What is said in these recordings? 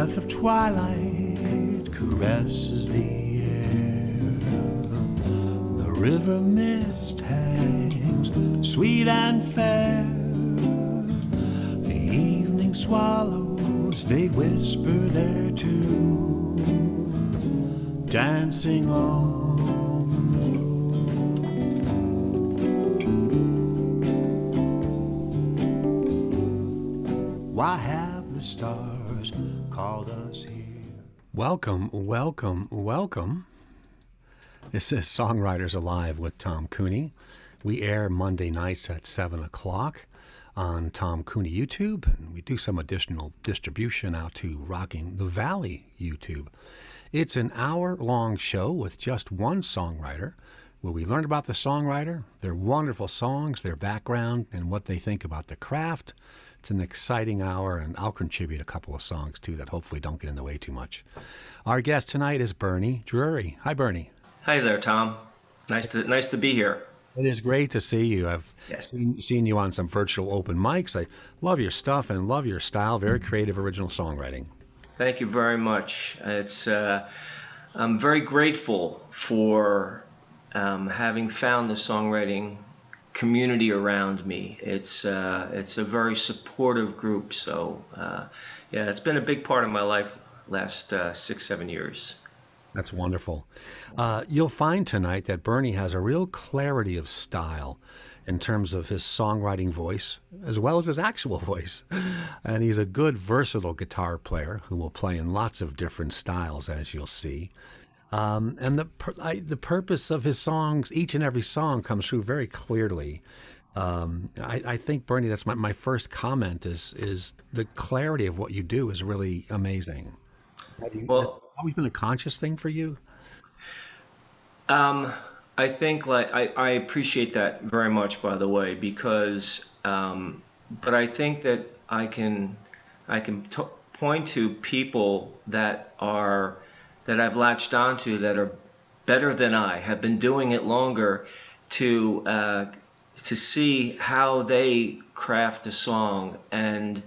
breath of twilight caresses the air. The river mist hangs sweet and fair. The evening swallows, they whisper their tune, dancing on the moon. Why have the stars called us here? Welcome, welcome, welcome. This is Songwriters Alive with Tom Cooney. We air Monday nights at 7 o'clock on Tom Cooney YouTube, and we do some additional distribution out to Rocking the Valley YouTube. It's an hour-long show with just one songwriter, where we learn about the songwriter, their wonderful songs, their background, and what they think about the craft. It's an exciting hour, and I'll contribute a couple of songs, too, that hopefully don't get in the way too much. Our guest tonight is Bernie Drury. Hi, Bernie. Hi there, Tom. Nice to be here. It is great to see you. I've seen you on some virtual open mics. I love your stuff and love your style. Very creative, original songwriting. Thank you very much. I'm very grateful for having found the songwriting community around me. It's a very supportive group. So it's been a big part of my life last 6-7 years. That's wonderful. You'll find tonight that Bernie has a real clarity of style in terms of his songwriting voice, as well as his actual voice. And he's a good, versatile guitar player who will play in lots of different styles, as you'll see. And the purpose of his songs, each and every song, comes through very clearly. I think, Bernie, that's my first comment, is the clarity of what you do is really amazing. Well, always been a conscious thing for you? I think I appreciate that very much, by the way, because but I think that I can point to people that I've latched onto that are better than I, have been doing it longer, to see how they craft a song and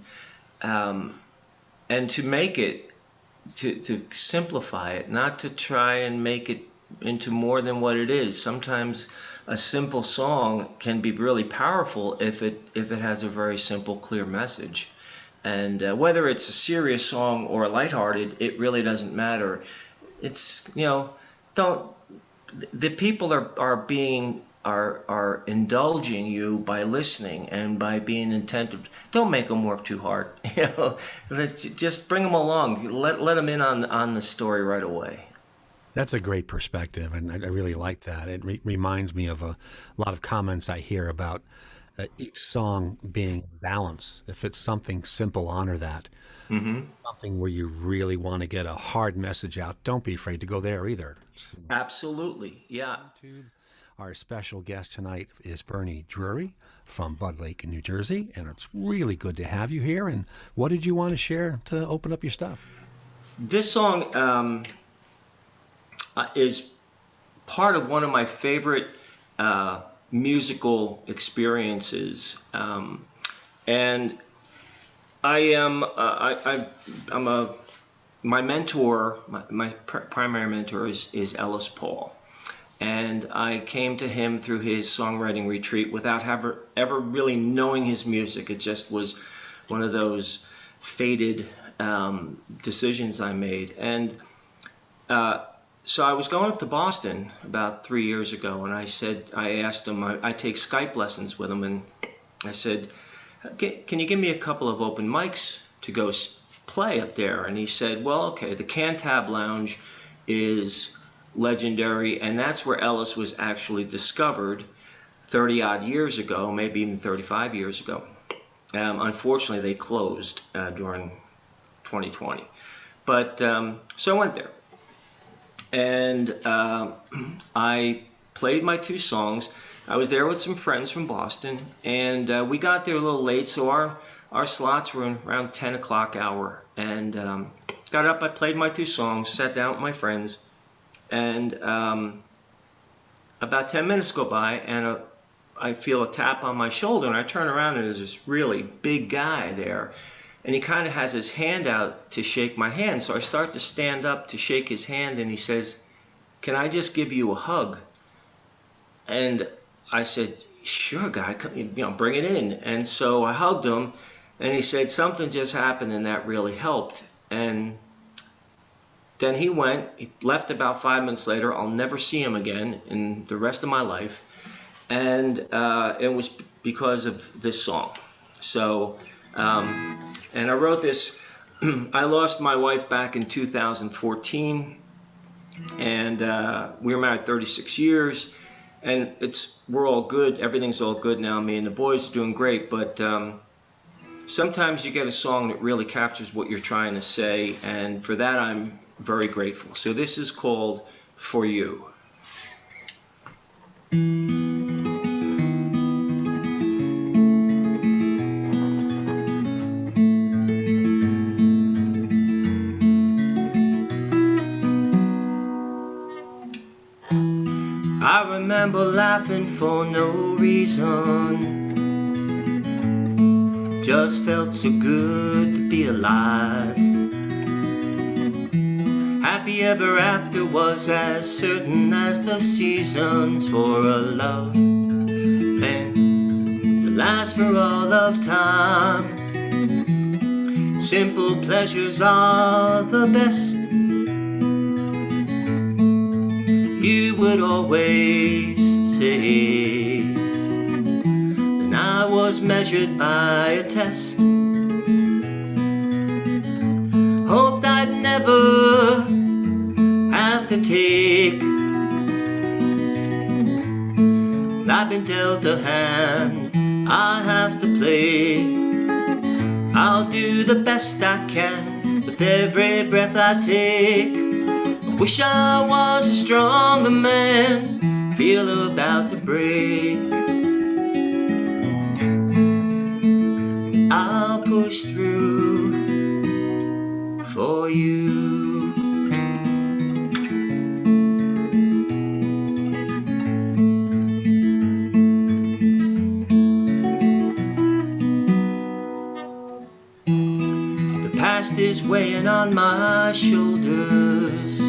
to make it, to simplify it, not to try and make it into more than what it is. Sometimes a simple song can be really powerful if it has a very simple, clear message. And whether it's a serious song or a lighthearted, it really doesn't matter. It's, the people are indulging you by listening and by being attentive. Don't make them work too hard. Just bring them along. Let them in on the story right away. That's a great perspective, and I really like that. It reminds me of a lot of comments I hear about each song being balance. If it's something simple, honor that. Mm-hmm. Something where you really want to get a hard message out, don't be afraid to go there either. Absolutely, yeah. Our special guest tonight is Bernie Drury from Bud Lake, New Jersey, and it's really good to have you here. And what did you want to share to open up your stuff? This song is part of one of my favorite musical experiences, and my mentor, my primary mentor is Ellis Paul. And I came to him through his songwriting retreat without ever really knowing his music. It just was one of those fated decisions I made. And so I was going up to Boston about 3 years ago, and I asked him, I take Skype lessons with him, and I said, can you give me a couple of open mics to go play up there? And he said, well, okay, the Cantab Lounge is legendary, and that's where Ellis was actually discovered 30 odd years ago, maybe even 35 years ago. Unfortunately, they closed during 2020. But so I went there, and I played my two songs. I was there with some friends from Boston, and we got there a little late, so our slots were around 10 o'clock hour. And got up, I played my two songs, sat down with my friends, and about 10 minutes go by, and I feel a tap on my shoulder, and I turn around, and there's this really big guy there. and he kind of has his hand out to shake my hand. So I start to stand up to shake his hand, and he says, "Can I just give you a hug?" And I said, "Sure, guy, bring it in." And so I hugged him, and he said, "Something just happened, and that really helped." And then he went. He left about 5 minutes later. I'll never see him again in the rest of my life. And it was because of this song. So, and I wrote this. I lost my wife back in 2014, and we were married 36 years. And we're all good. Everything's all good now. Me and the boys are doing great. But sometimes you get a song that really captures what you're trying to say, and for that I'm very grateful. So this is called "For You." I remember laughing for no reason, just felt so good to be alive. Happy ever after was as certain as the seasons for a love meant to last for all of time. Simple pleasures are the best. You would always say, and I was measured by a test. Hoped I'd never have to take. I've been dealt a hand I have to play. I'll do the best I can with every breath I take. Wish I was a stronger man, feel about to break. I'll push through for you. The past is weighing on my shoulders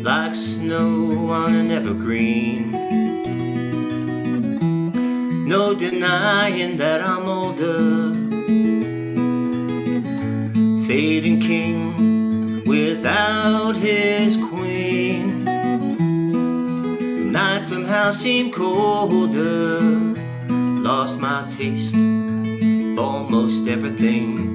like snow on an evergreen. No denying that I'm older, fading king without his queen. The night somehow seemed colder, lost my taste for almost everything.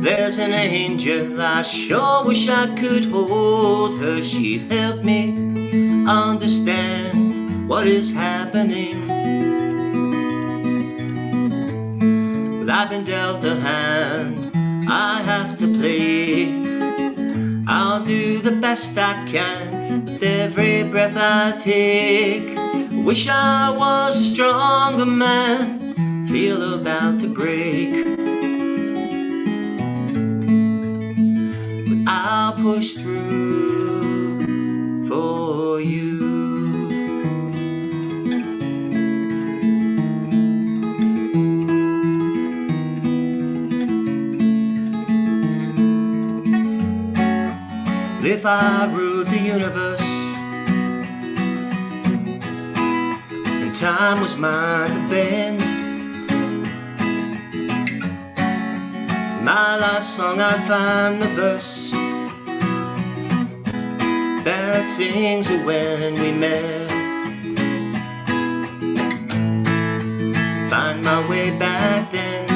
There's an angel, I sure wish I could hold her. She'd help me understand what is happening. But I've been dealt a hand I have to play. I'll do the best I can with every breath I take. Wish I was a stronger man, feel about to break. I'll push through for you. If I ruled the universe and time was mine to bend, my life song I'd find the verse that sings of when we met. Find my way back then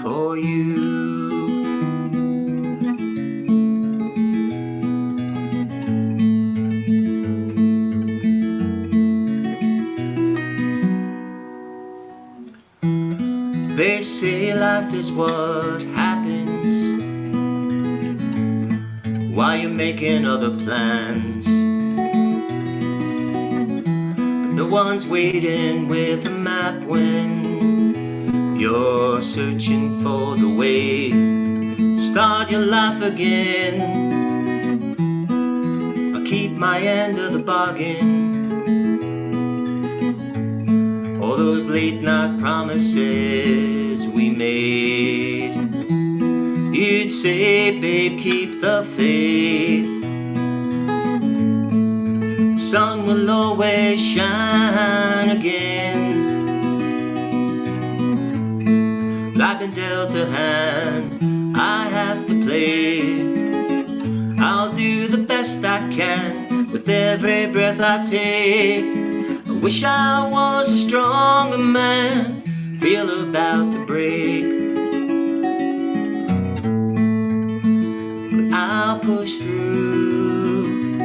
for you. They say life is what happens while you're making other plans, but no one's waiting with a map when you're searching for the way to start your life again. I'll keep my end of the bargain, all those late night promises we made. You'd say, babe, keep the faith. The sun will always shine again. I've been dealt a hand I have to play. I'll do the best I can with every breath I take. I wish I was a stronger man, feel about to break. But I'll push through.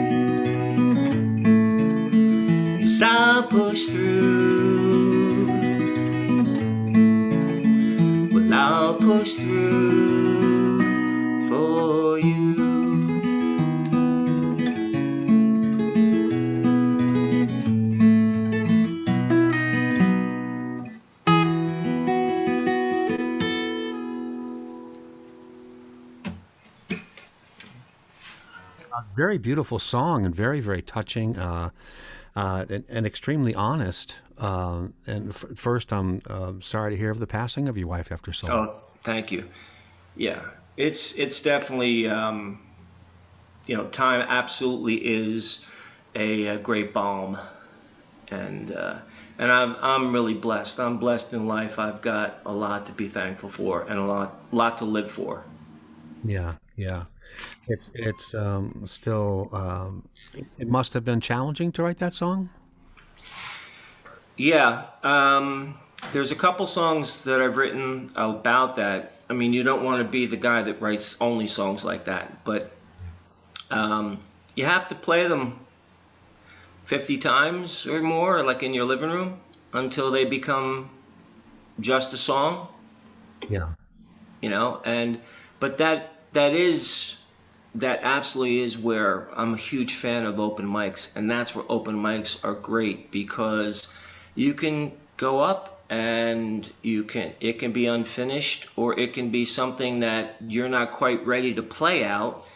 Yes, I'll push through. Well, I'll push through for you. Very beautiful song and very, very touching and extremely honest. First, I'm sorry to hear of the passing of your wife after so long. Oh, thank you. Yeah, it's definitely time absolutely is a great balm, and I'm really blessed. I'm blessed in life. I've got a lot to be thankful for and a lot to live for. Yeah, yeah. It's still it must have been challenging to write that song. Yeah, there's a couple songs that I've written about that. I mean, you don't want to be the guy that writes only songs like that, but you have to play them 50 times or more, like in your living room, until they become just a song, Yeah. and but that absolutely is where I'm a huge fan of open mics, and that's where open mics are great because you can go up and it can be unfinished, or it can be something that you're not quite ready to play out.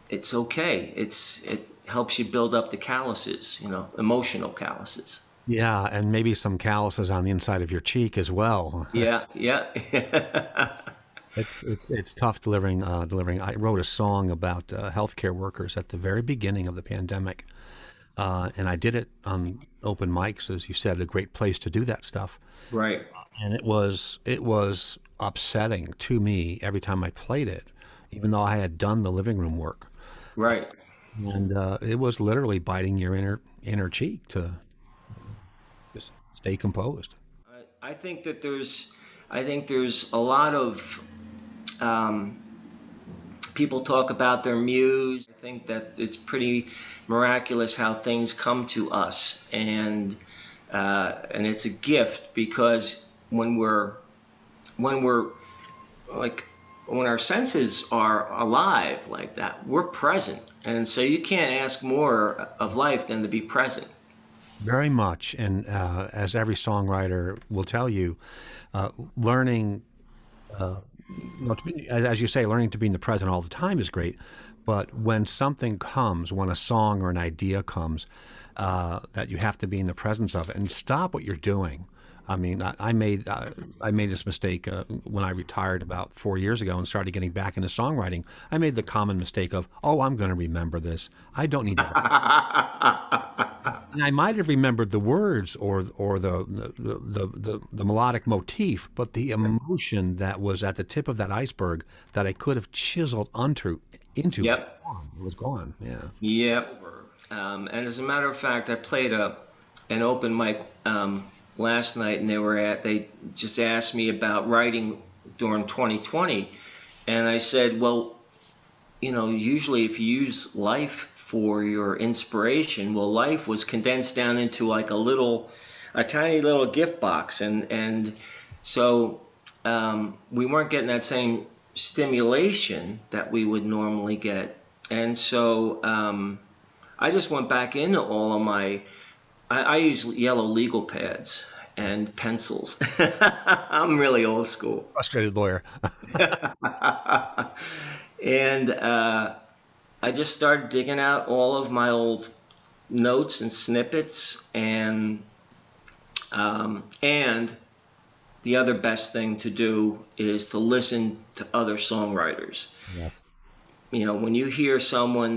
It's okay. It helps you build up the calluses, emotional calluses. Yeah, and maybe some calluses on the inside of your cheek as well. Yeah, yeah. It's tough delivering. I wrote a song about healthcare workers at the very beginning of the pandemic, and I did it on open mics, as you said, a great place to do that stuff. Right. And it was upsetting to me every time I played it, even though I had done the living room work, Right. and it was literally biting your inner cheek to just stay composed. I think there's a lot of um, people talk about their muse. I think that it's pretty miraculous how things come to us, and it's a gift because when we're like when our senses are alive like that, we're present, and so you can't ask more of life than to be present. Very much, and as every songwriter will tell you, learning, as you say, learning to be in the present all the time is great. But when something comes, when a song or an idea comes, that you have to be in the presence of it and stop what you're doing. I mean, I made this mistake when I retired about 4 years ago and started getting back into songwriting. I made the common mistake of, oh, I'm going to remember this. I don't need to. And I might have remembered the words or the melodic motif, but the emotion that was at the tip of that iceberg that I could have chiseled into Yep. it was gone. Yeah. Yep. And as a matter of fact, I played an open mic last night, and they just asked me about writing during 2020, and I said, well, usually if you use life for your inspiration, well, life was condensed down into like a tiny little gift box, and so we weren't getting that same stimulation that we would normally get, and so I just went back into all of my. I use yellow legal pads and pencils. I'm really old school. Frustrated lawyer. And I just started digging out all of my old notes and snippets, and And the other best thing to do is to listen to other songwriters. Yes. You know, when you hear someone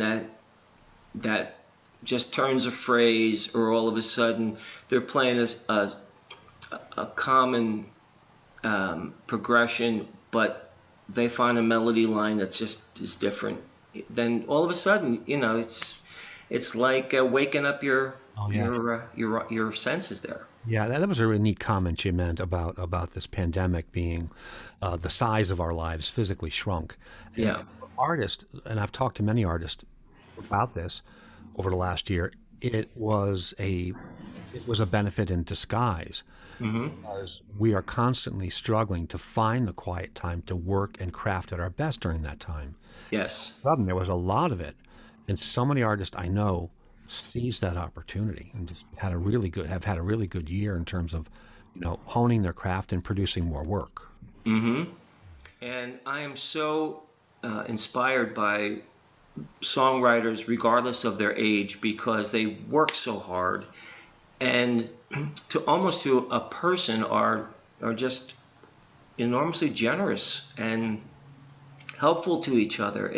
that just turns a phrase, or all of a sudden they're playing a common progression, but they find a melody line that's just is different, then all of a sudden, you know, it's like waking up your your senses there. Yeah, that was a really neat comment you meant about this pandemic being the size of our lives physically shrunk. And Yeah. artists, and I've talked to many artists about this over the last year. It was a benefit in disguise, because we are constantly struggling to find the quiet time to work and craft at our best during that time. Yes. Sudden, there was a lot of it, and so many artists I know seized that opportunity and just have had a really good year in terms of, honing their craft and producing more work. And I am so inspired by songwriters, regardless of their age, because they work so hard, and to a person are just enormously generous and helpful to each other.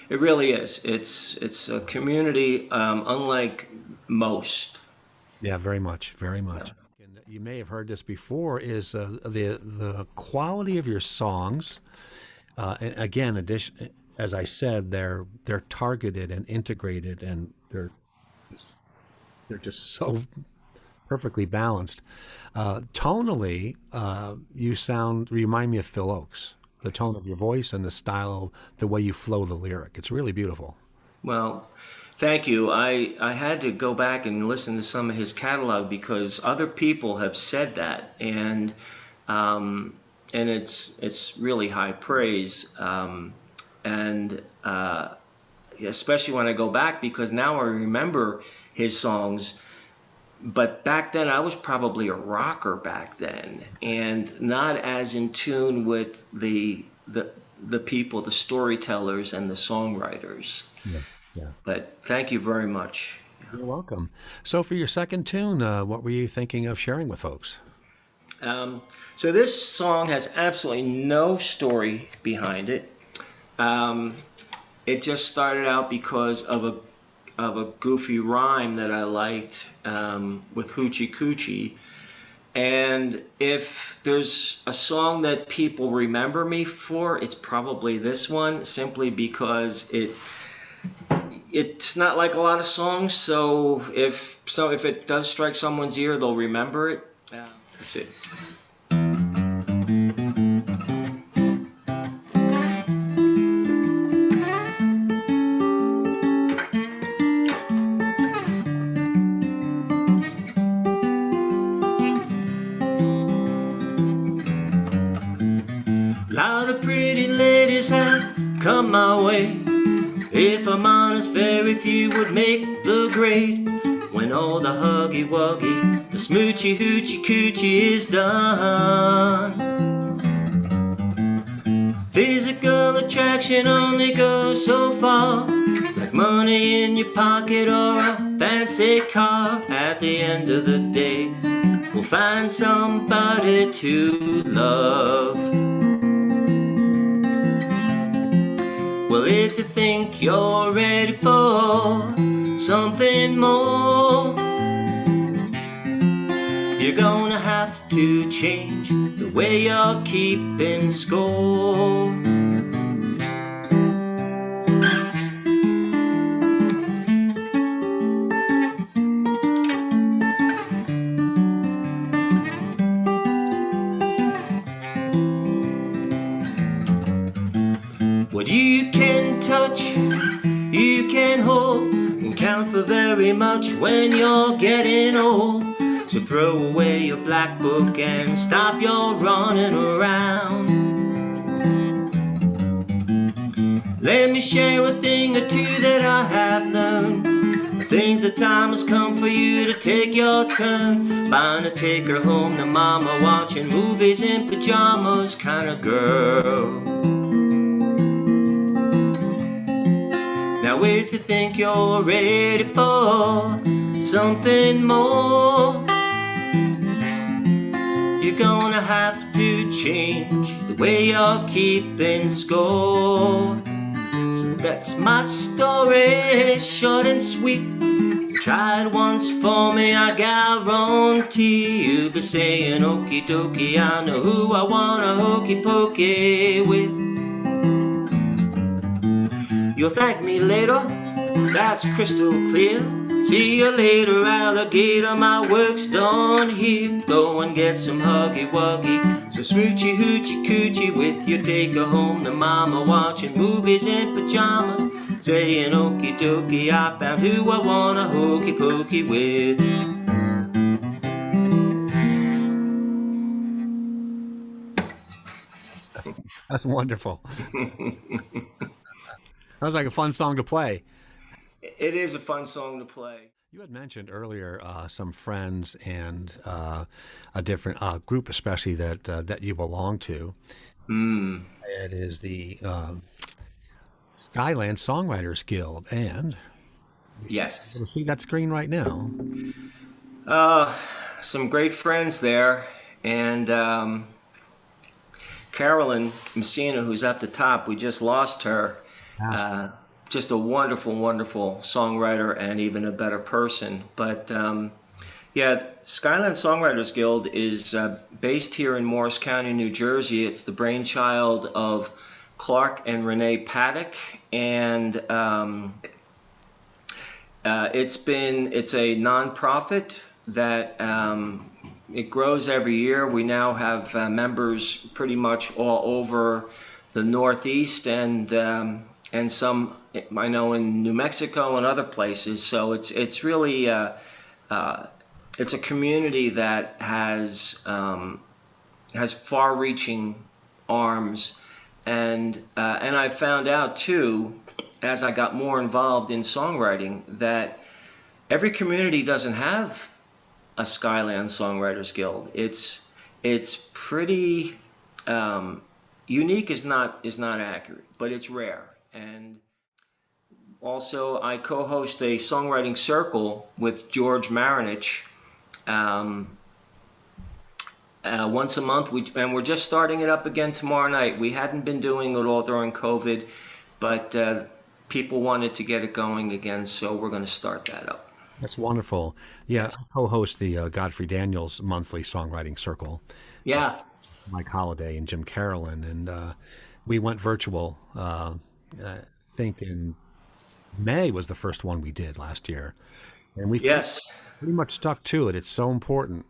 It really is. It's a community unlike most. Yeah, very much, very much. And you may have heard this before. Is the quality of your songs? And again, as I said, they're targeted and integrated, and they're just so perfectly balanced. Tonally, you remind me of Phil Oakes. The tone of your voice and the style, the way you flow the lyric. It's really beautiful. Well, thank you. I had to go back and listen to some of his catalog because other people have said that, and it's really high praise, and especially when I go back, because now I remember his songs. But back then, I was probably a rocker back then, and not as in tune with the people, the storytellers, and the songwriters. Yeah, yeah. But thank you very much. You're welcome. So for your second tune, what were you thinking of sharing with folks? So this song has absolutely no story behind it. It just started out because of a goofy rhyme that I liked with Hoochie Coochie. And if there's a song that people remember me for, it's probably this one, simply because it's not like a lot of songs. So if it does strike someone's ear, they'll remember it. That's it. Lot of pretty ladies have come my way. If I'm honest, very few would make the grade. When all the huggy wuggy, the smoochy hoochie coochie is done. Physical attraction only goes so far, like money in your pocket or a fancy car. At the end of the day, we'll find somebody to love. Well, if you think you're ready for something more, you're gonna have to change the way you're keeping score. What you can touch, you can hold, and count for very much when you're getting old. So throw away your black book and stop your running around. Let me share a thing or two that I have learned. I think the time has come for you to take your turn. Bound to take her home to mama, watching movies in pajamas kind of girl. Now if you think you're ready for something more, you're gonna have to change the way you're keeping score. So that's my story, short and sweet. Try it once for me, I guarantee you'll be saying okie dokie. I know who I wanna hokey pokey with. You'll thank me later, that's crystal clear. See you later, alligator, my work's done here. Go and get some huggy wuggy, so smoochy hoochie coochie with you. Take her home to mama, watching movies in pajamas, saying okie dokie, I found who I wanna hokey pokey with. That's wonderful. Sounds like a fun song to play. It is a fun song to play. You had mentioned earlier some friends and a different group, especially that you belong to. It is the Skyland Songwriters Guild, and Yes. you'll see that screen right now. Some great friends there, and Carolyn Messina, who's at the top, we just lost her. Just a wonderful, wonderful songwriter and even a better person. But yeah, Skyland Songwriters Guild is based here in Morris County, New Jersey. It's the brainchild of Clark and Renee Paddock, and it's a nonprofit that it grows every year. We now have members pretty much all over the Northeast, and some I know in New Mexico and other places. So it's really it's a community that has far-reaching arms, and I found out too, as I got more involved in songwriting, that every community doesn't have a Skyland Songwriters Guild. It's pretty unique is not accurate, but it's rare. And also, I co-host a songwriting circle with George Marinich once a month. And we're just starting it up again tomorrow night. We hadn't been doing it all during COVID, but people wanted to get it going again, so we're going to start that up. That's wonderful. Yeah, I co-host the Godfrey Daniels monthly songwriting circle. Yeah. Mike Holliday and Jim Carolyn, and we went virtual. I think in May was the first one we did last year, and we pretty much stuck to it. It's so important.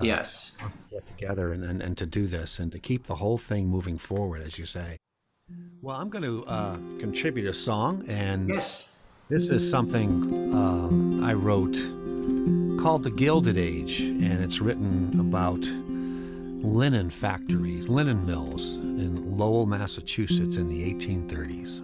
Yes. To get together and to do this and to keep the whole thing moving forward, as you say. Well, I'm going to contribute a song, and yes, this is something I wrote called The Gilded Age, and it's written about linen factories, linen mills in Lowell, Massachusetts in the 1830s.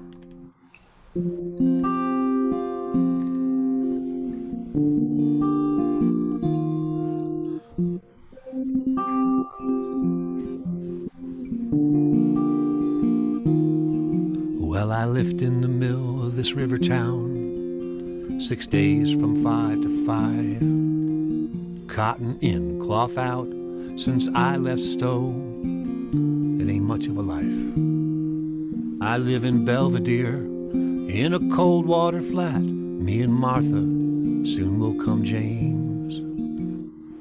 Well, I lived in the mill of this river town, 6 days from 5 to 5. Cotton in, cloth out, since I left Stowe, it ain't much of a life. I live in Belvedere, in a cold water flat. Me and Martha, soon will come James.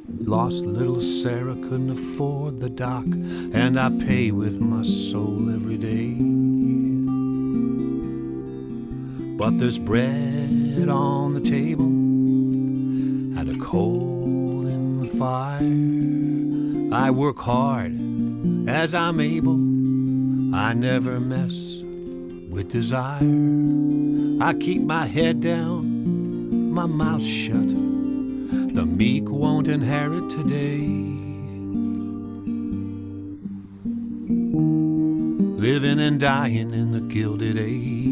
We lost little Sarah, couldn't afford the dock, and I pay with my soul every day. But there's bread on the table and a coal in the fire. I work hard as I'm able. I never mess with desire. I keep my head down, my mouth shut. The meek won't inherit today. Living and dying in the Gilded Age.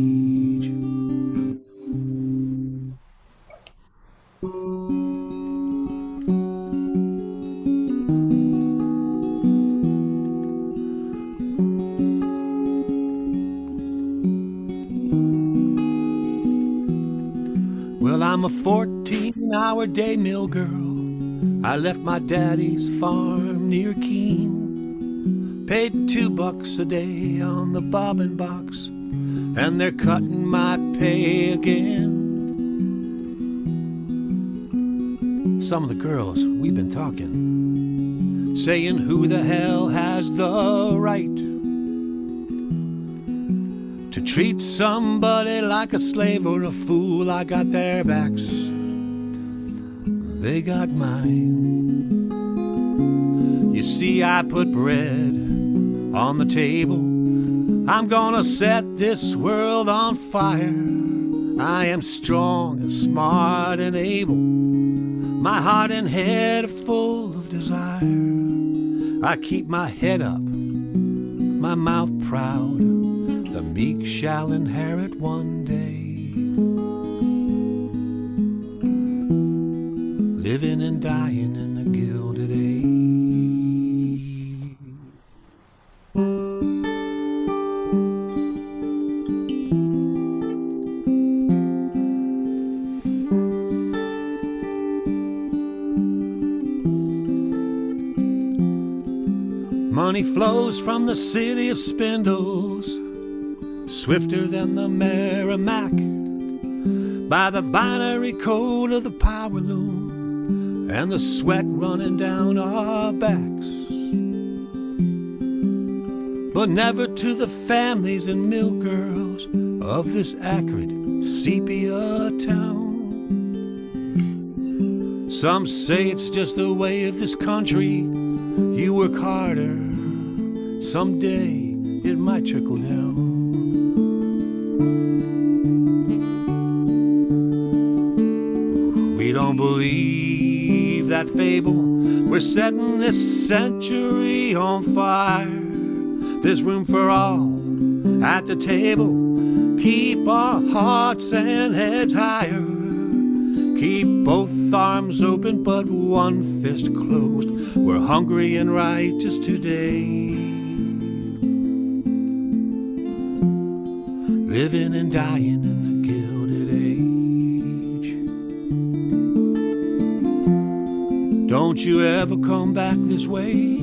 Well, I'm a 14-hour day mill girl. I left my daddy's farm near Keene. Paid $2 a day on the bobbin box, and they're cutting my pay again. Some of the girls, we've been talking, saying who the hell has the right to treat somebody like a slave or a fool. I got their backs, they got mine. You see, I put bread on the table. I'm gonna set this world on fire. I am strong and smart and able. My heart and head are full of desire. I keep my head up, my mouth proud. The meek shall inherit one day. Living and dying in the Gilded Age. Money flows from the city of spindles, swifter than the Merrimack, by the binary code of the power loom, and the sweat running down our backs. But never to the families and mill girls of this acrid sepia town. Some say it's just the way of this country. You work harder, someday it might trickle down. We don't believe that fable. We're setting this century on fire. There's room for all at the table. Keep our hearts and heads higher. Keep both arms open but one fist closed. We're hungry and righteous today. Living and dying in the Gilded Age. Don't you ever come back this way.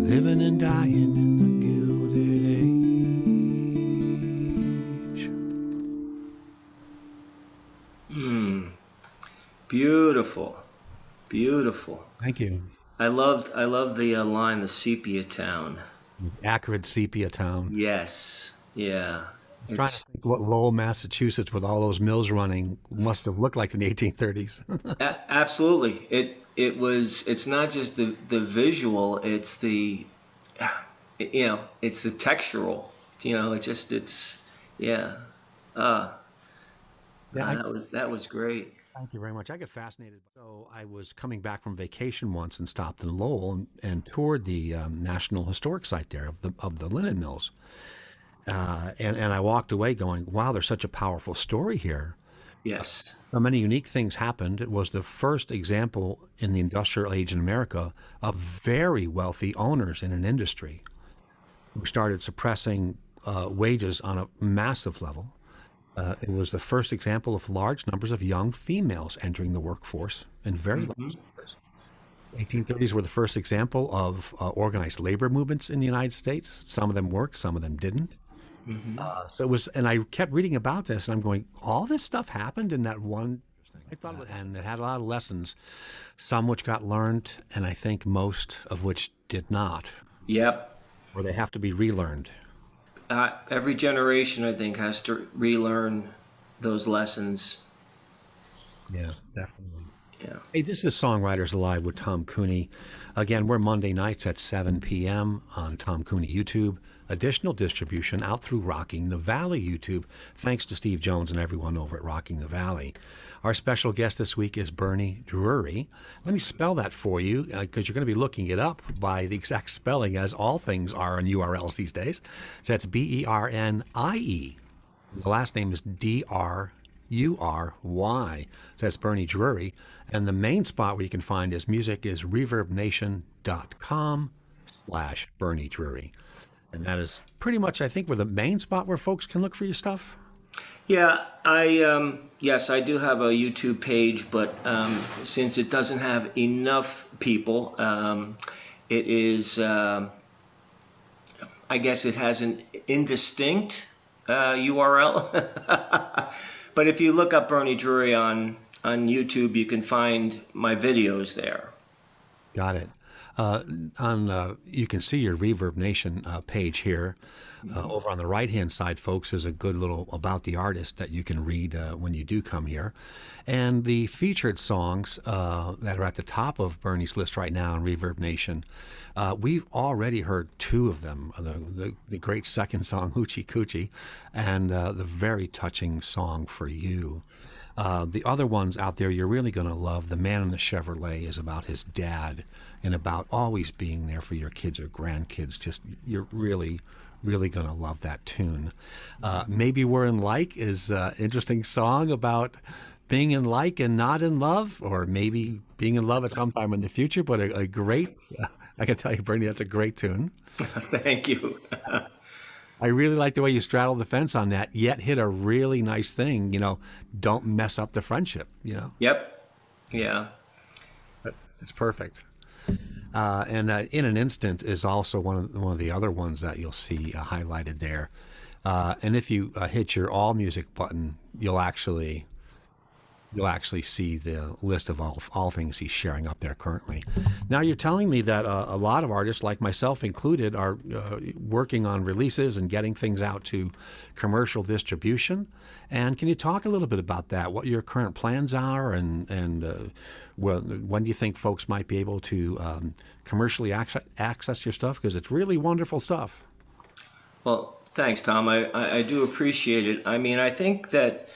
Living and dying in the Gilded Age. Beautiful, beautiful. Thank you. I love the line, the sepia town. Acrid sepia town. Yes, yeah. I'm trying to think what Lowell, Massachusetts, with all those mills running, must have looked like in the 1830s. Absolutely. It's not just the visual, it's the it's the textural. That was great. Thank you very much. I get fascinated. So I was coming back from vacation once and stopped in Lowell and toured the National Historic Site there of the linen mills. And I walked away going, wow, there's such a powerful story here. Yes. So many unique things happened. It was the first example in the industrial age in America of very wealthy owners in an industry who started suppressing wages on a massive level. It was the first example of large numbers of young females entering the workforce in very large numbers. 1830s were the first example of organized labor movements in the United States. Some of them worked, some of them didn't. So it was, and I kept reading about this, and I'm going, all this stuff happened in that one. I thought, and it had a lot of lessons, some which got learned, and I think most of which did not. Yep. Or they have to be relearned. Every generation, I think, has to relearn those lessons. Yeah, definitely. Yeah. Hey, this is Songwriters Alive with Tom Cooney. Again, we're Monday nights at 7 p.m. on Tom Cooney YouTube. Additional distribution out through Rocking the Valley YouTube. Thanks to Steve Jones and everyone over at Rocking the Valley. Our special guest this week is Bernie Drury. Let me spell that for you because you're going to be looking it up by the exact spelling, as all things are on URLs these days. So that's Bernie. The last name is Drury. So that's Bernie Drury. And the main spot where you can find his music is reverbnation.com/Bernie Drury. And that is pretty much, I think, where the main spot where folks can look for your stuff. Yeah, yes, I do have a YouTube page, but since it doesn't have enough people, it is. I guess it has an indistinct URL. But if you look up Bernie Drury on YouTube, you can find my videos there. Got it. You can see your Reverb Nation page here. Over on the right-hand side, folks, is a good little about the artist that you can read when you do come here. And the featured songs that are at the top of Bernie's list right now in Reverb Nation, we've already heard two of them, the great second song, Hoochie Coochie, and the very touching song For You. The other ones out there you're really going to love. The Man in the Chevrolet is about his dad and about always being there for your kids or grandkids. Just you're really, really going to love that tune. Maybe We're in Like is an interesting song about being in like and not in love, or maybe being in love at some time in the future, but a great, I can tell you, Bernie, that's a great tune. Thank you. I really like the way you straddle the fence on that, yet hit a really nice thing. Don't mess up the friendship. Yep. Yeah. It's perfect. And In an Instant is also one of the other ones that you'll see highlighted there. And if you hit your All Music button, you'll actually see the list of all things he's sharing up there currently. Now, you're telling me that a lot of artists, like myself included, are working on releases and getting things out to commercial distribution. And can you talk a little bit about that, what your current plans are, and when do you think folks might be able to commercially access your stuff? Because it's really wonderful stuff. Well, thanks, Tom. I do appreciate it. I mean, I think that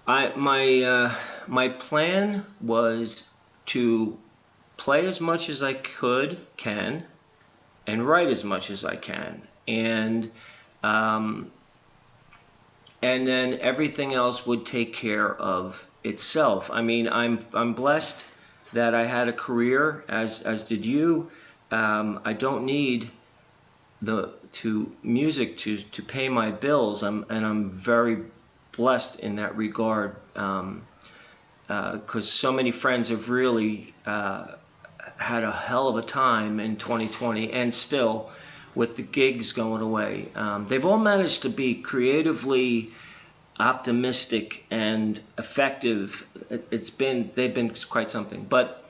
my plan was to play as much as I can, and write as much as I can, and then everything else would take care of itself. I mean, I'm blessed that I had a career, as did you. I don't need music to pay my bills. I'm very blessed in that regard, because so many friends have really had a hell of a time in 2020, and still with the gigs going away. They've all managed to be creatively optimistic and effective. They've been quite something. But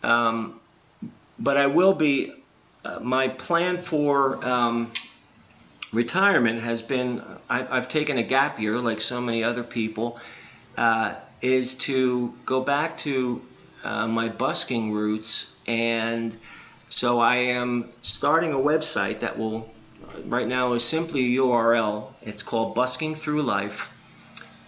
I will be. My plan for retirement has been, I've taken a gap year like so many other people, is to go back to my busking roots. And so I am starting a website that will, right now, is simply a URL. It's called Busking Through Life.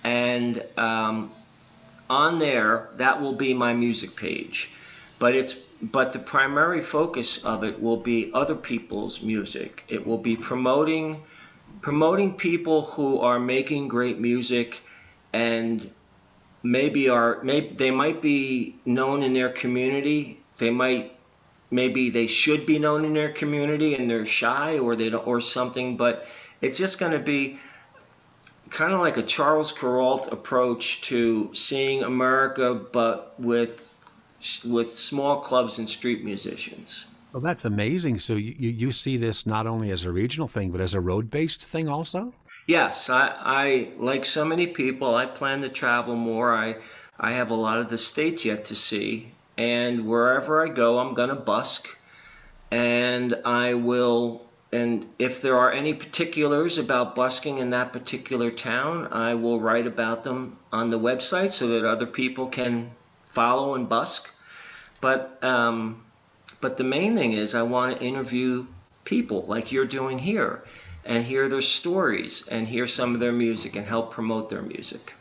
And on there, that will be my music page. But the primary focus of it will be other people's music. It will be promoting people who are making great music, and maybe they might be known in their community. Maybe they should be known in their community and they're shy, or something. But it's just going to be kind of like a Charles Kuralt approach to seeing America, but with small clubs and street musicians. Well, that's amazing. So you see this not only as a regional thing, but as a road-based thing also? Yes, I like so many people, I plan to travel more. I have a lot of the states yet to see, and wherever I go, I'm going to busk, and I will. And if there are any particulars about busking in that particular town, I will write about them on the website so that other people can follow and busk. But the main thing is I want to interview people like you're doing here, and hear their stories, and hear some of their music, and help promote their music.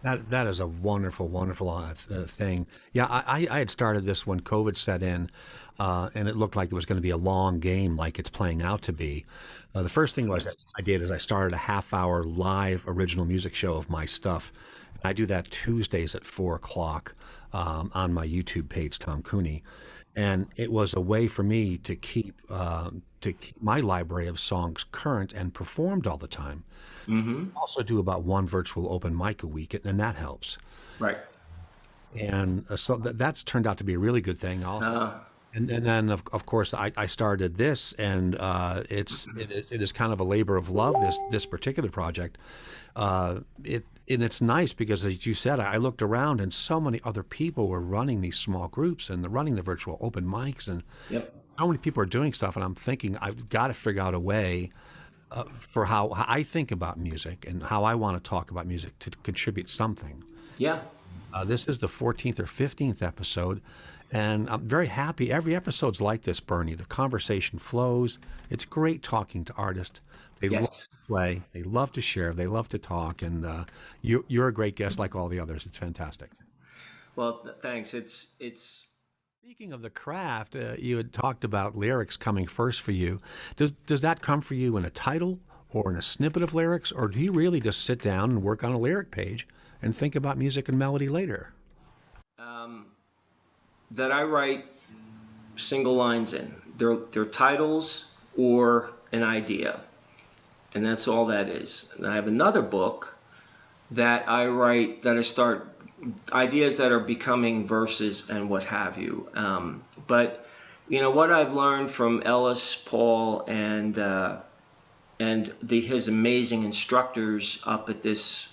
That is a wonderful, wonderful thing. Yeah, I had started this when COVID set in, and it looked like it was going to be a long game, like it's playing out to be. The first thing I did is I started a half-hour live original music show of my stuff. I do that Tuesdays at 4 o'clock on my YouTube page, Tom Cooney. And it was a way for me to keep my library of songs current and performed all the time. Mm-hmm. Also do about one virtual open mic a week, and that helps. Right. And so that's turned out to be a really good thing also. Uh, And then of course I started this, and it is kind of a labor of love, this particular project. And it's nice because, as you said, I looked around and so many other people were running these small groups and they're running the virtual open mics, and yep. how many people are doing stuff. And I'm thinking I've got to figure out a way for how I think about music and how I want to talk about music to contribute something. Yeah. This is the 14th or 15th episode, and I'm very happy. Every episode's like this, Bernie. The conversation flows. It's great talking to artists. They love Yes. to play. They love to share. They love to talk. And you're a great guest like all the others. It's fantastic. Well, thanks. It's. Speaking of the craft, you had talked about lyrics coming first for you. Does that come for you in a title or in a snippet of lyrics, or do you really just sit down and work on a lyric page and think about music and melody later? That I write single lines in. They're titles or an idea, and that's all that is. And I have another book that I write, that I start ideas that are becoming verses and what have you. But you know what I've learned from Ellis, Paul, and his amazing instructors up at this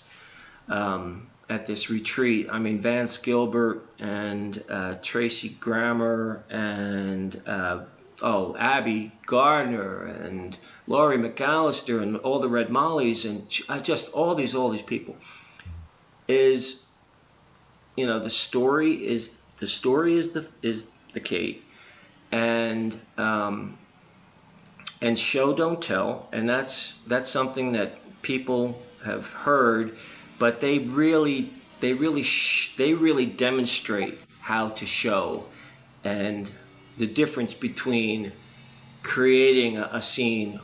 retreat. I mean, Vance Gilbert and Tracy Grammer and Abby Gardner and Laurie McAllister and all the Red Mollies and just all these people is, you know, the story is the key, and show don't tell, and that's something that people have heard, but they really demonstrate how to show, and the difference between creating a scene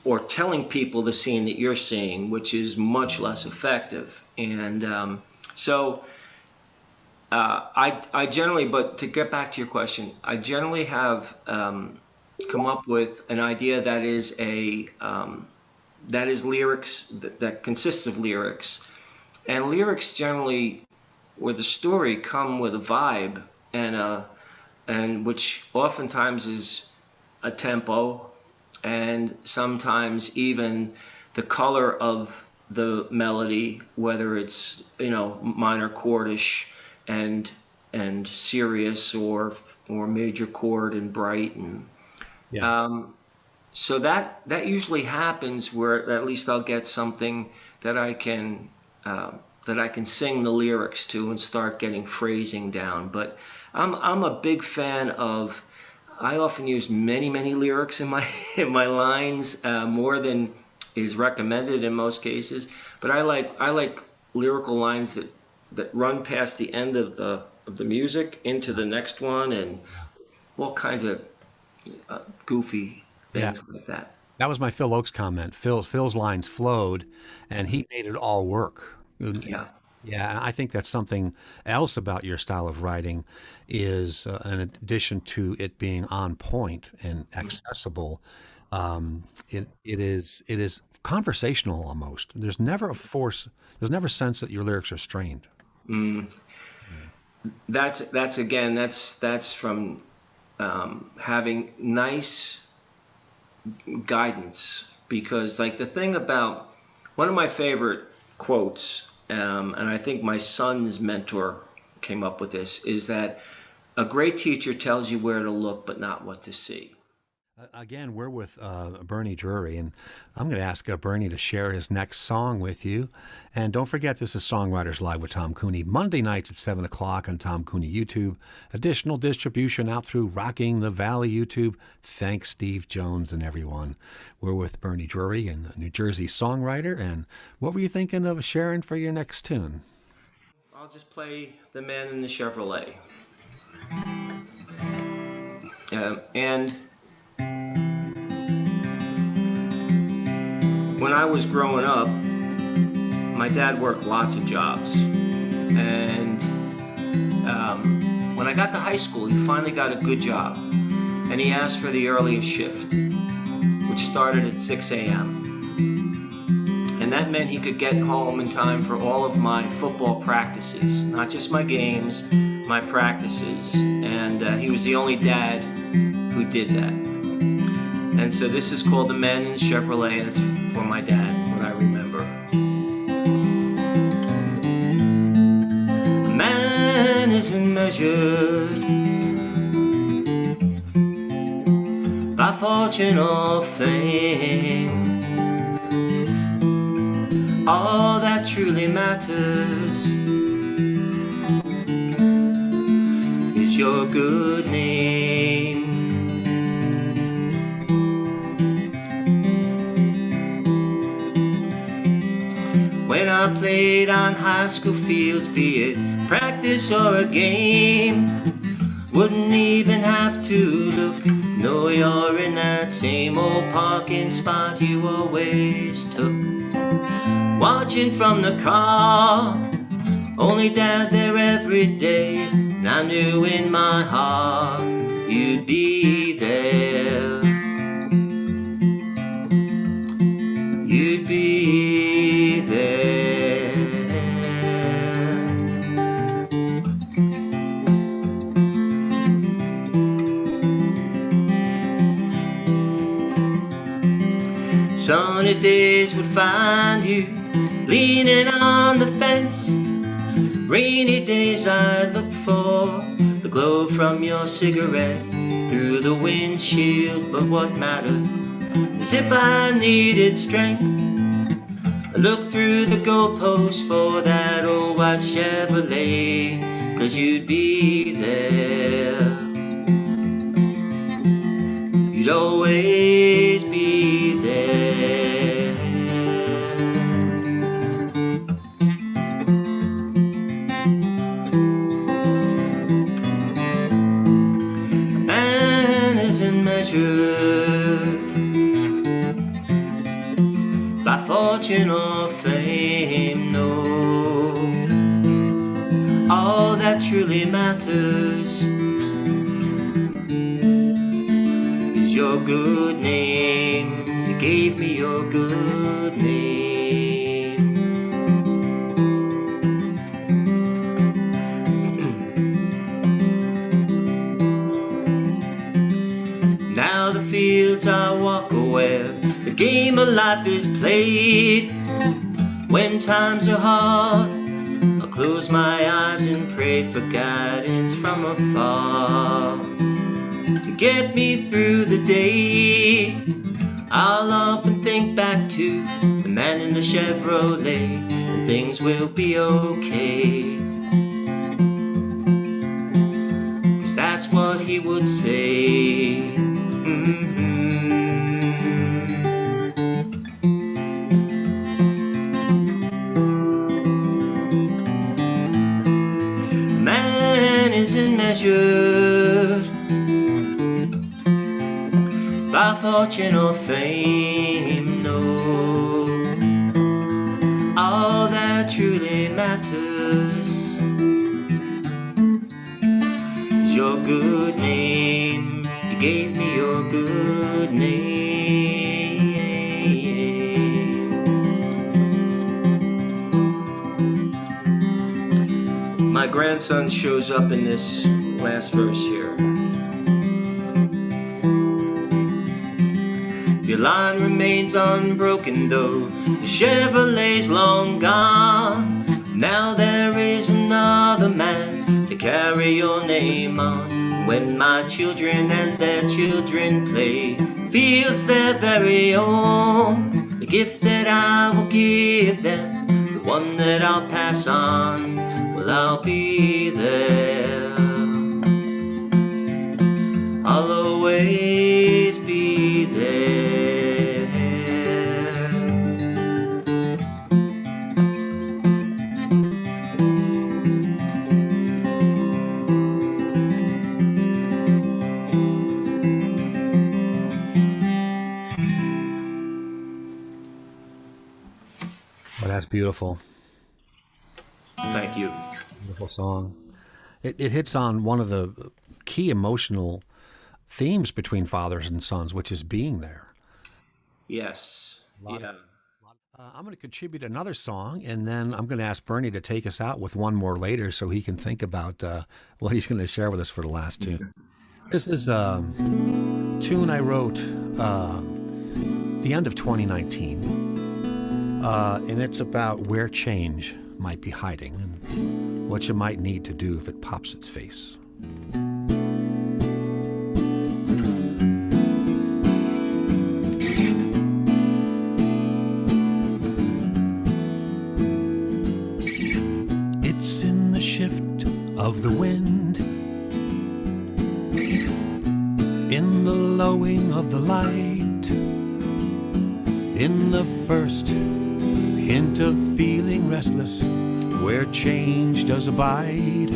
or telling people the scene that you're seeing, which is much less effective. And I generally, but to get back to your question, I generally have come up with an idea that is lyrics, that consists of lyrics, and lyrics generally, with the story, come with a vibe and which oftentimes is a tempo, and sometimes even the color of the melody, whether it's, you know, minor chordish and serious, or major chord and bright, and so that usually happens where at least I'll get something that I can sing the lyrics to and start getting phrasing down. But I'm a big fan of. I often use many lyrics in my lines, more than is recommended in most cases. But I like lyrical lines that run past the end of the music into the next one, and all kinds of goofy things like that. That was my Phil Oakes comment. Phil's lines flowed, and he made it all work. Yeah. Yeah, and I think that's something else about your style of writing is, in addition to it being on point and accessible, it is conversational almost. There's never a force. There's never a sense that your lyrics are strained. That's from having nice guidance, because like the thing about one of my favorite quotes, and I think my son's mentor came up with this, is that a great teacher tells you where to look but not what to see. Again, we're with Bernie Drury, and I'm going to ask Bernie to share his next song with you. And don't forget, this is Songwriters Live with Tom Cooney, Monday nights at 7 o'clock on Tom Cooney YouTube. Additional distribution out through Rocking the Valley YouTube. Thanks, Steve Jones and everyone. We're with Bernie Drury, and New Jersey songwriter. And what were you thinking of sharing for your next tune? I'll just play The Man in the Chevrolet. And when I was growing up, my dad worked lots of jobs, and when I got to high school, he finally got a good job, and he asked for the earliest shift, which started at 6 a.m. And that meant he could get home in time for all of my football practices, not just my games, my practices. And he was the only dad who did that. And so this is called The Man in the Chevrolet, and it's for my dad, what I remember. A man isn't measured by fortune or fame. All that truly matters is your good name. When I played on high school fields, be it practice or a game, wouldn't even have to look. No, you're in that same old parking spot you always took. Watching from the car, only dad there every day, and I knew in my heart you'd be there. You'd be there. Sunny days would find you leaning on the fence. Rainy days I'd look for the glow from your cigarette through the windshield. But what mattered is if I needed strength, I looked through the goalposts for that old white Chevrolet, 'cause you'd be there. You'd always be there. A man isn't measured by fortune or fame, no. All that truly matters is your good name. You gave me your good name. Now the fields I walk are where the game of life is played. When times are hard, I'll close my eyes and pray for guidance from afar to get me through the day. I'll often think back to the man in the Chevrolet, and things will be okay, 'cause that's what he would say. Man isn't measured by fortune or fame, no. All that truly matters is your good name. You gave me your good name. My grandson shows up in this last verse here. Your line remains unbroken though the Chevrolet's long gone. Now there is another man to carry your name on. When my children and their children play fields their very own, the gift that I will give them, the one that I'll pass on, well, I'll be there. I'll always be there. Well, that's beautiful. Thank you. Beautiful song. it hits on one of the key emotional themes between fathers and sons, which is being there. Yes. Yeah. I'm going to contribute another song, and then I'm going to ask Bernie to take us out with one more later so he can think about what he's going to share with us for the last tune. This is a tune I wrote the end of 2019, and it's about where change might be hiding and what you might need to do if it pops its face. It's in the shift of the wind, in the lowing of the light, in the first hint of feeling restless, where change does abide.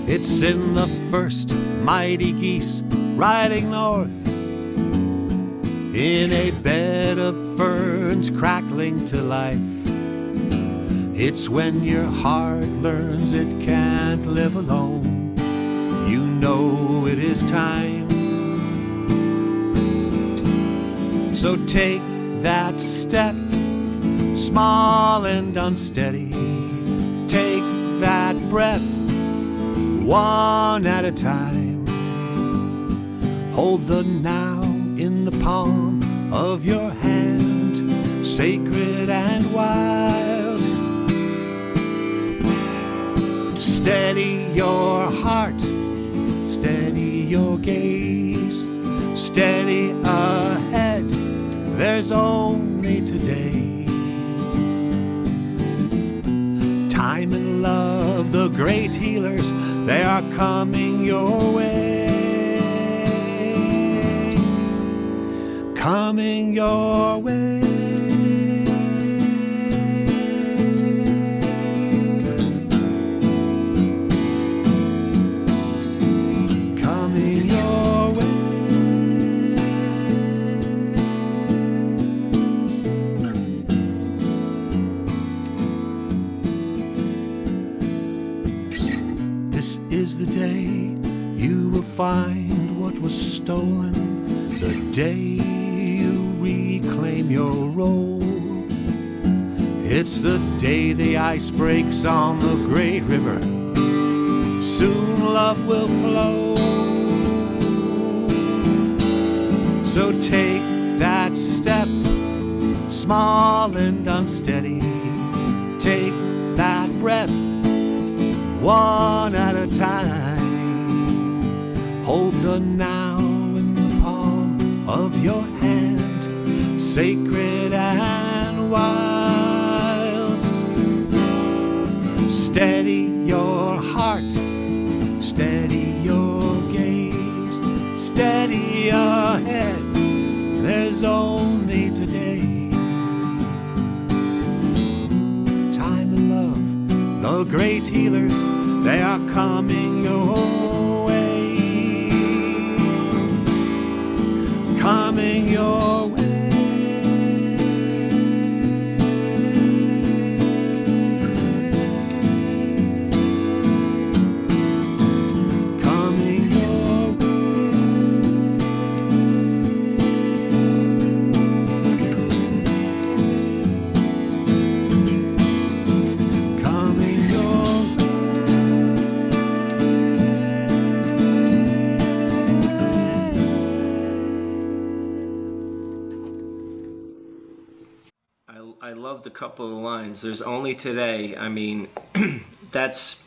It's in the first mighty geese riding north, in a bed of ferns crackling to life. It's when your heart learns it can't live alone, you know it is time. So take that step, small and unsteady. Take that breath, one at a time. Hold the now in the palm of your hand, sacred and wild. Steady your heart, steady your gaze, steady ahead, there's only today. Time and love, the great healers, they are coming your way. Coming your way. Coming your way. This is the day you will find what was stolen, the day reclaim your role. It's the day the ice breaks on the great river. Soon love will flow. So take that step, small and unsteady. Take that breath, one at a time. Hold the now in the palm of your hand, sacred and wild. Steady your heart, steady your gaze, steady ahead, there's only today. Time and love, the great healers, they are coming your way. Coming your way. I love the couple of lines. There's only today. I mean, that's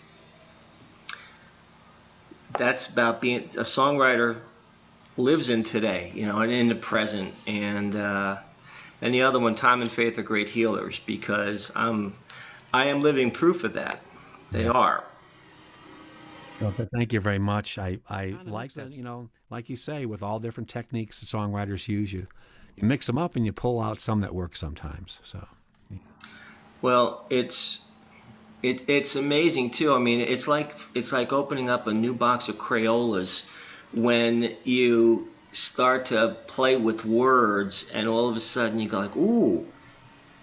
about being a songwriter lives in today, you know, and in the present. And the other one, time and faith are great healers, because I am living proof of that. They are. Well, thank you very much. I like that, you know, like you say, with all different techniques that songwriters use, you mix them up and you pull out some that work sometimes. So, yeah. Well, it's amazing too. I mean, it's like opening up a new box of Crayolas when you start to play with words, and all of a sudden you go like, ooh,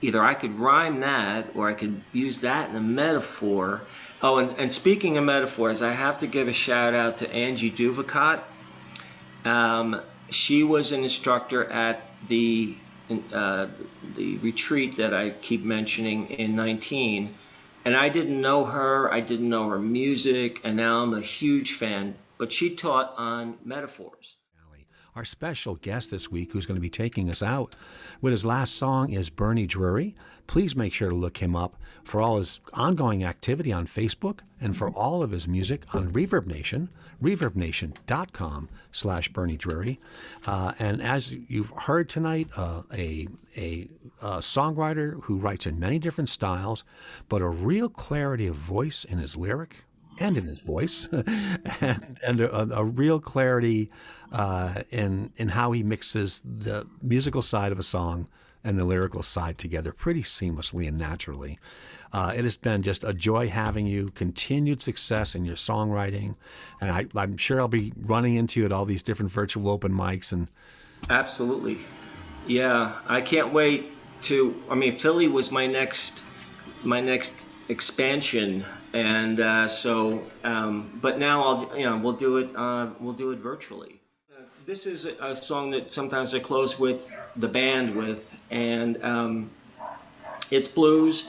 either I could rhyme that or I could use that in a metaphor. Oh, and speaking of metaphors, I have to give a shout out to Angie Duvacott. She was an instructor at the retreat that I keep mentioning in 19, and I didn't know her, I didn't know her music, and now I'm a huge fan, but she taught on metaphors. Our special guest this week, who's going to be taking us out with his last song, is Bernie Drury. Please make sure to look him up for all his ongoing activity on Facebook and for all of his music on Reverb Nation, reverbnation.com/Bernie Drury. And as you've heard tonight, a songwriter who writes in many different styles, but a real clarity of voice in his lyric and in his voice, and a real clarity in how he mixes the musical side of a song and the lyrical side together pretty seamlessly and naturally. It has been just a joy having you. Continued success in your songwriting, and I'm sure I'll be running into you at all these different virtual open mics. And absolutely, yeah, I can't wait to. I mean, Philly was my next expansion, and but now we'll do it virtually. This is a song that sometimes I close with the band with, and it's blues,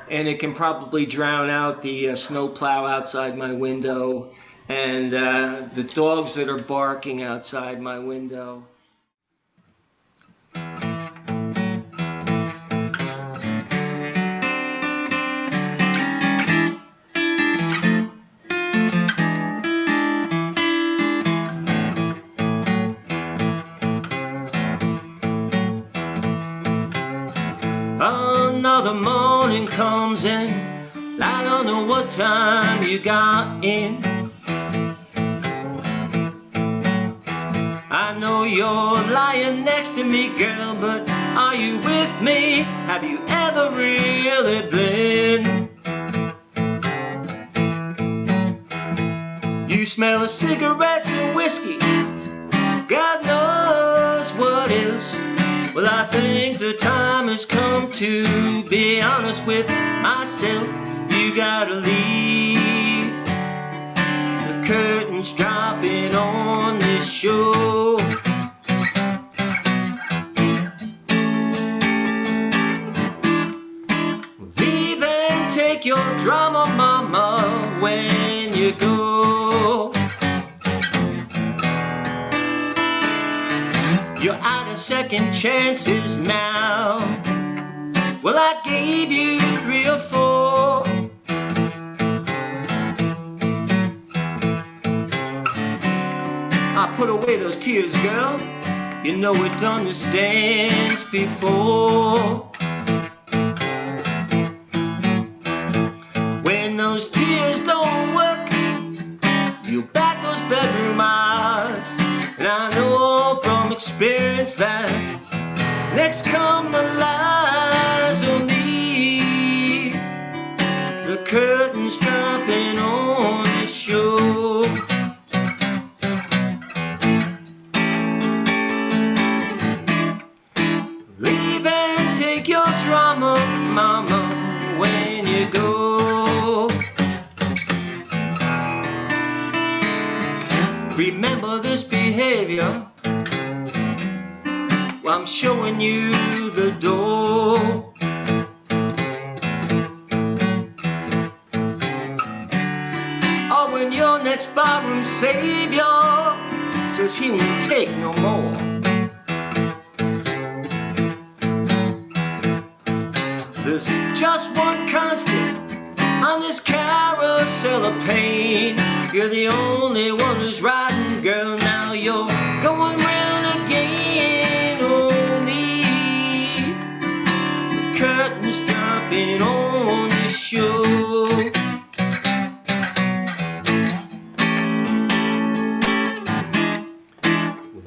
and it can probably drown out the snowplow outside my window and the dogs that are barking outside my window. Another morning comes in, I don't know what time you got in. I know you're lying next to me, girl, but are you with me? Have you ever really been? You smell of cigarettes and whiskey, God knows what else. Well, I think the time has come to be honest with myself. You gotta leave. The curtain's dropping on this show. Leave and take your drama, mama, when you go. You're out of second chances now. Well, I gave you 3 or 4. I put away those tears, girl. You know we've done this dance before. When those tears don't work, you back those bedroom eyes. And I know from experience that next come the lies on me. The curtain's dropping on the show. Leave and take your drama, mama, when you go. Remember this behavior. I'm showing you the door. Oh, when your next barroom savior says he won't take no more. There's just one constant on this carousel of pain. You're the only one who's riding, girl. Now you're going round again on me. The curtain's dropping on the show.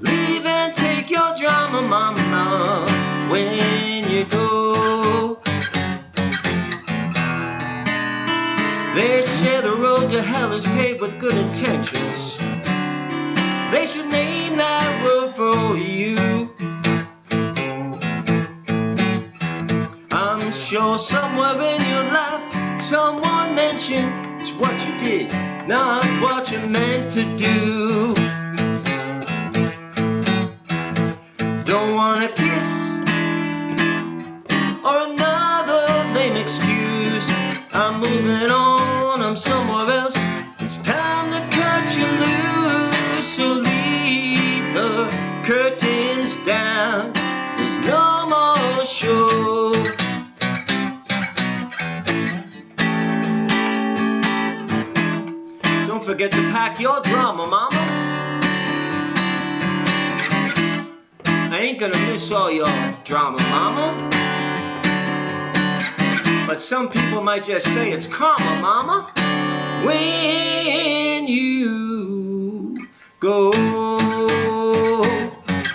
Leave and take your drama, mama, when you go. They say the road to hell is paved with good intentions. They should name that road for you. I'm Or somewhere in your life, someone mentioned it's what you did, not what you meant to do. Don't wanna kiss or another lame excuse. I'm moving on, I'm somewhere else. It's time to cut you loose. So leave the curtains down. There's no more show. Don't forget to pack your drama, mama. I ain't gonna miss all your drama, mama. But some people might just say it's karma, mama. When you go.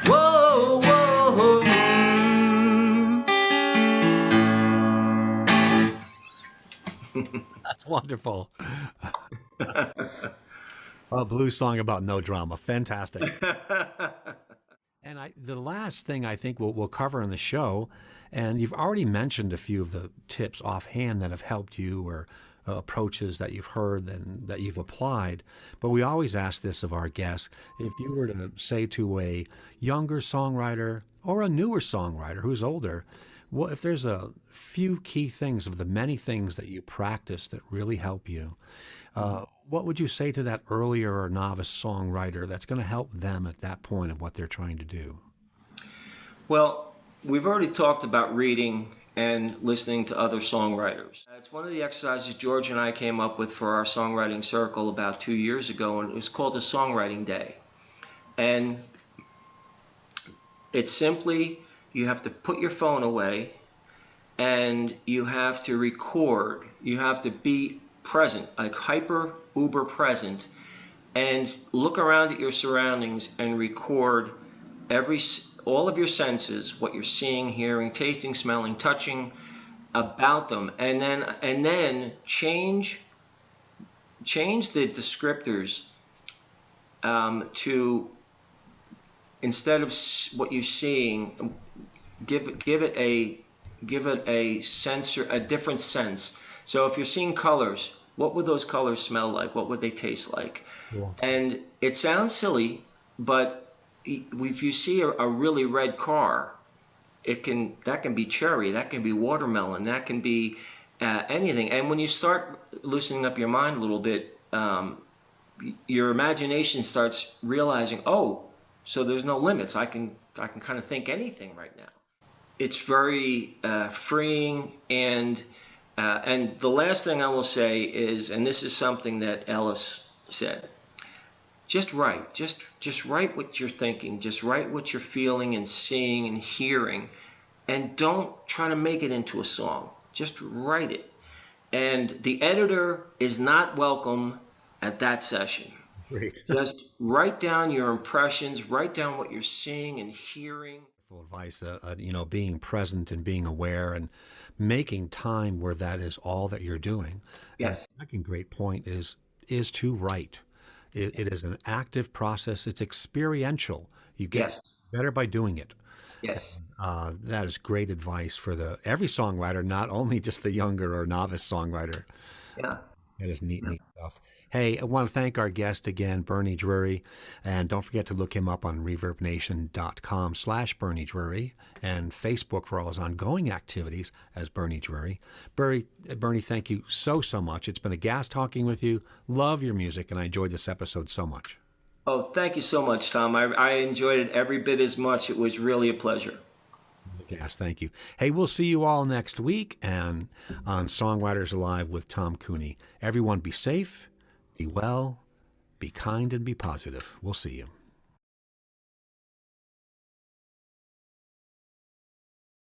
Whoa, whoa. That's wonderful. A blues song about no drama. Fantastic. And the last thing I think we'll cover in the show, and you've already mentioned a few of the tips offhand that have helped you, or approaches that you've heard and that you've applied. But we always ask this of our guests: if you were to say to a younger songwriter or a newer songwriter who's older, well, if there's a few key things of the many things that you practice that really help you, what would you say to that earlier or novice songwriter that's going to help them at that point of what they're trying to do? Well, we've already talked about reading and listening to other songwriters. It's one of the exercises George and I came up with for our songwriting circle about 2 years ago, and it was called a songwriting day. And it's simply, you have to put your phone away and you have to record. You have to be present, like hyper uber present, and look around at your surroundings and record all of your senses, what you're seeing, hearing, tasting, smelling, touching, about them, and then change the descriptors to, instead of what you're seeing, give it a sensor, a different sense. So if you're seeing colors, what would those colors smell like? What would they taste like? Yeah. And it sounds silly, but if you see a really red car, that can be cherry, that can be watermelon, that can be anything. And when you start loosening up your mind a little bit, your imagination starts realizing, oh, so there's no limits. I can kind of think anything right now. It's very freeing. And the last thing I will say is, and this is something that Ellis said, just write. Just write what you're thinking. Just write what you're feeling and seeing and hearing. And don't try to make it into a song. Just write it. And the editor is not welcome at that session. Great. Just write down your impressions. Write down what you're seeing and hearing. Advice, being present and being aware and making time where that is all that you're doing. Yes. And the second great point is to write. It is an active process. It's experiential. You get better by doing it. Yes. That is great advice for every songwriter, not only just the younger or novice songwriter. Yeah. That is neat stuff. Hey, I want to thank our guest again, Bernie Drury, and don't forget to look him up on reverbnation.com/Bernie Drury and Facebook for all his ongoing activities as Bernie Drury. Bernie, thank you so much. It's been a gas talking with you. Love your music, and I enjoyed this episode so much. Oh, thank you so much, Tom. I enjoyed it every bit as much. It was really a pleasure. Yes, thank you. Hey, we'll see you all next week and on Songwriters Alive with Tom Cooney. Everyone be safe, be well, be kind, and be positive. We'll see you.